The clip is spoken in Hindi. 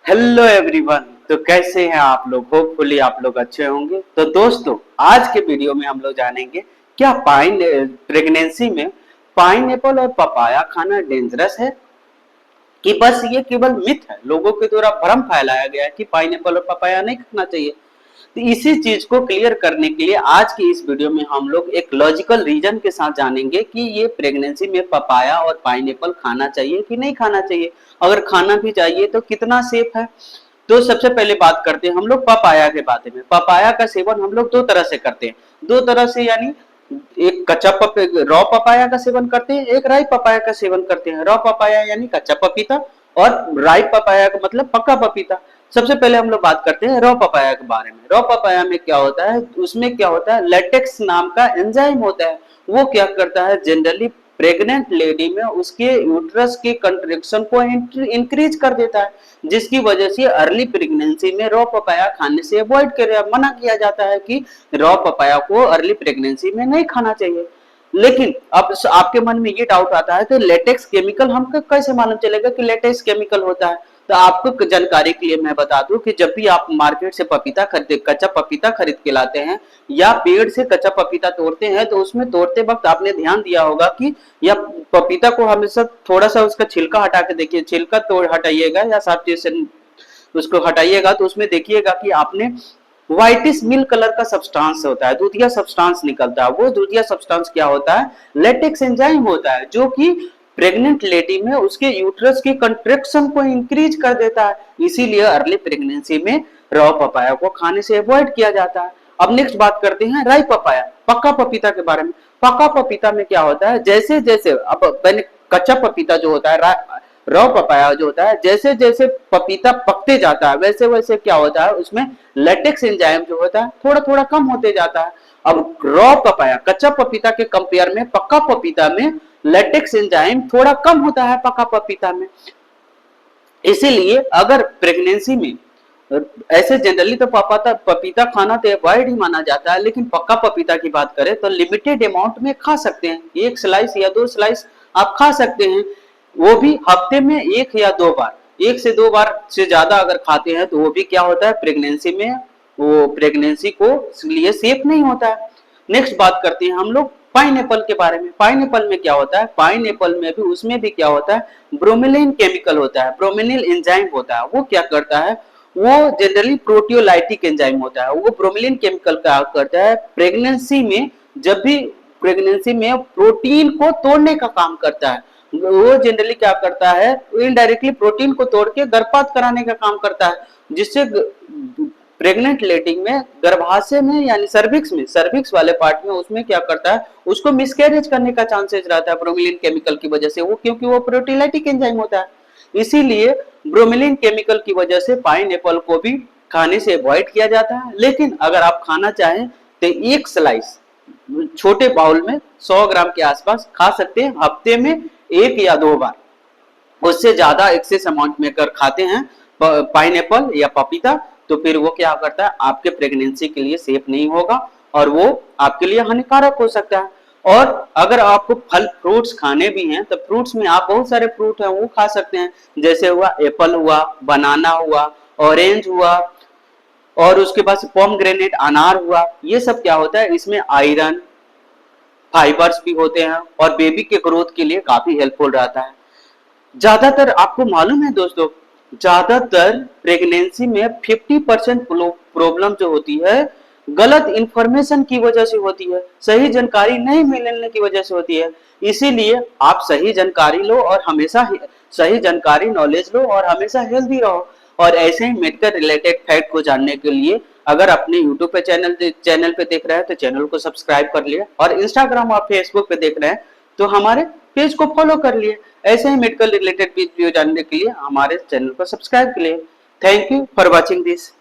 Hello everyone. तो कैसे हैं आप लोग? होपफुली आप लोग अच्छे होंगे। तो दोस्तों, आज के वीडियो में हम लोग जानेंगे क्या प्रेगनेंसी में पाइनएप्पल और पपाया खाना डेंजरस है कि बस ये केवल मिथ है। लोगों के द्वारा भ्रम फैलाया गया है कि पाइनएप्पल और पपाया नहीं खाना चाहिए। तो इसी चीज को क्लियर करने के लिए आज की इस वीडियो में हम लोग एक लॉजिकल रीजन के साथ जानेंगे कि ये प्रेगनेंसी में पपाया और पाइनएप्पल खाना चाहिए कि नहीं खाना चाहिए। अगर खाना भी चाहिए तो कितना सेफ है। तो सबसे पहले बात करते हैं हम लोग पपाया के बारे में। पपाया का सेवन हम लोग दो तरह से करते हैं। दो तरह से यानी एक रॉ पपाया का सेवन करते हैं, एक राई पपाया का सेवन करते हैं। रॉ पपाया यानी कच्चा पपीता और राई पपाया का मतलब पक्का पपीता। सबसे पहले हम लोग बात करते हैं रॉ पपाया के बारे में। रॉ पपाया में क्या होता है, उसमें क्या होता है, लेटेक्स नाम का एंजाइम होता है। वो क्या करता है, जनरली प्रेग्नेंट लेडी में उसके यूट्रस के कंट्रैक्शन को इंक्रीज कर देता है, जिसकी वजह से अर्ली प्रेगनेंसी में रॉ पपाया खाने से अवॉइड मना किया जाता है कि रॉ पपाया को अर्ली प्रेगनेंसी में नहीं खाना चाहिए। लेकिन अब आपके मन में ये डाउट आता है कि लेटेक्स केमिकल हमको कैसे मालूम चलेगा कि लेटेक्स केमिकल होता है। तो आपको जानकारी के लिए मैं बता दूं कि जब भी आप मार्केट से पपीता खरीदते, कच्चा पपीता खरीद के लाते हैं या पेड़ से कच्चा पपीता तोड़ते हैं, तो उसमें तोड़ते वक्त आपने ध्यान दिया होगा कि या पपीता को हमेशा थोड़ा सा उसका छिलका हटा के देखिए, छिलका तोड़ हटाइएगा या साफ चीज से उसको हटाइएगा तो उसमें देखिएगा कि आपने व्हाइटिश मिल्क कलर का सब्सटेंस होता है, दूधिया सब्सटेंस निकलता है। वो दूधिया सब्सटेंस क्या होता है, लेटेक्स एंजाइम होता है, जो कि प्रेग्नेंट लेडी में उसके यूट्रस के कंट्रैक्शन को इंक्रीज कर देता है। इसीलिए अर्ली प्रेगनेंसी में रॉ पपाया को खाने से अवॉइड किया जाता है। अब नेक्स्ट बात करते हैं राई पपाया, पक्का पपीता के बारे में। पक्का पपीता में क्या होता है, जैसे जैसे अब मैंने कच्चा पपीता जो होता है, रॉ पपाया जो होता है, जैसे जैसे पपीता पकते जाता है वैसे वैसे क्या होता है, उसमें लेटेक्स एंजाइम जो होता है थोड़ा थोड़ा कम होते जाता है। अब रॉ पपाया कच्चा पपीता के कंपेयर में पक्का पपीता में लेटेक्स एंजाइम थोड़ा कम होता है पक्का पपीता में। इसीलिए अगर प्रेगनेंसी में ऐसे जनरली तो पपीता खाना तो अवॉइड ही माना जाता है, लेकिन पक्का पपीता की बात करें तो लिमिटेड अमाउंट में खा सकते हैं। एक स्लाइस या दो स्लाइस आप खा सकते हैं, वो भी हफ्ते में एक या दो बार। एक से दो बार से ज्यादा अगर खाते हैं तो वो भी क्या होता है, प्रेगनेंसी में वो प्रेगनेंसी को लिए सेफ नहीं होता है। नेक्स्ट बात करते हैं हम लोग पाइनएप्पल के बारे में। पाइनएप्पल में क्या होता है, पाइनएप्पल में भी उसमें भी क्या होता है, ब्रोमेलिन केमिकल होता है, ब्रोमेलिन एंजाइम होता है। वो क्या करता है, वो जनरली प्रोटियोलाइटिक एंजाइम होता है। वो ब्रोमेलिन केमिकल क्या करता है, प्रेगनेंसी में जब भी प्रेगनेंसी में प्रोटीन को तोड़ने का काम करता है। वो जनरली क्या करता है, इनडायरेक्टली प्रोटीन को तोड़ के गर्भपात कराने का काम करता है, जिससे प्रेग्नेंट लेडी में गर्भाशय में यानी सर्विक्स वाले पार्ट में उसमें क्या करता है, उसको मिसकैरेज करने का चांसेस रहता है ब्रोमेलिन केमिकल की वजह से। वो क्योंकि वो प्रोटीलाइटिक एंजाइम होता है, इसीलिए ब्रोमेलिन केमिकल की वजह से पाइनएप्पल को भी खाने से अवॉइड किया जाता है। लेकिन अगर आप खाना चाहें तो एक स्लाइस छोटे बाउल में 100 ग्राम के आसपास खा सकते हैं, हफ्ते में एक या दो बार। उससे ज्यादा एक्सेस अमाउंट में अगर खाते हैं पाइनएप्पल या पपीता तो फिर वो क्या करता है, आपके प्रेगनेंसी के लिए सेफ नहीं होगा और वो आपके लिए हानिकारक हो सकता है। और अगर आपको फल फ्रूट्स खाने भी हैं तो फ्रूट्स में आप बहुत सारे फ्रूट हैं वो खा सकते हैं, जैसे हुआ एप्पल हुआ, बनाना हुआ, ऑरेंज हुआ, और उसके बाद पोमग्रेनेट अनार हुआ। ये सब क्या होता है, इसमें आयरन फाइबर्स भी होते हैं और बेबी के ग्रोथ के लिए काफी हेल्पफुल रहता है। ज्यादातर आपको मालूम है दोस्तों, ज्यादातर प्रेगनेंसी में 50% प्रॉब्लम जो होती है गलत इंफॉर्मेशन की वजह से होती है, सही जानकारी नहीं मिलने की वजह से होती है। इसीलिए आप सही जानकारी लो और हमेशा सही जानकारी नॉलेज लो और हमेशा हेल्दी रहो। और ऐसे ही मेडिकल रिलेटेड फैक्ट को जानने के लिए अगर अपने यूट्यूब पे चैनल पे देख रहे हैं तो चैनल को सब्सक्राइब कर लिए, और इंस्टाग्राम और फेसबुक पे देख रहे हैं तो हमारे पेज को फॉलो कर लिए। ऐसे ही मेडिकल रिलेटेड वीडियो जानने के लिए हमारे चैनल को सब्सक्राइब कर लिए। Thank you for watching this.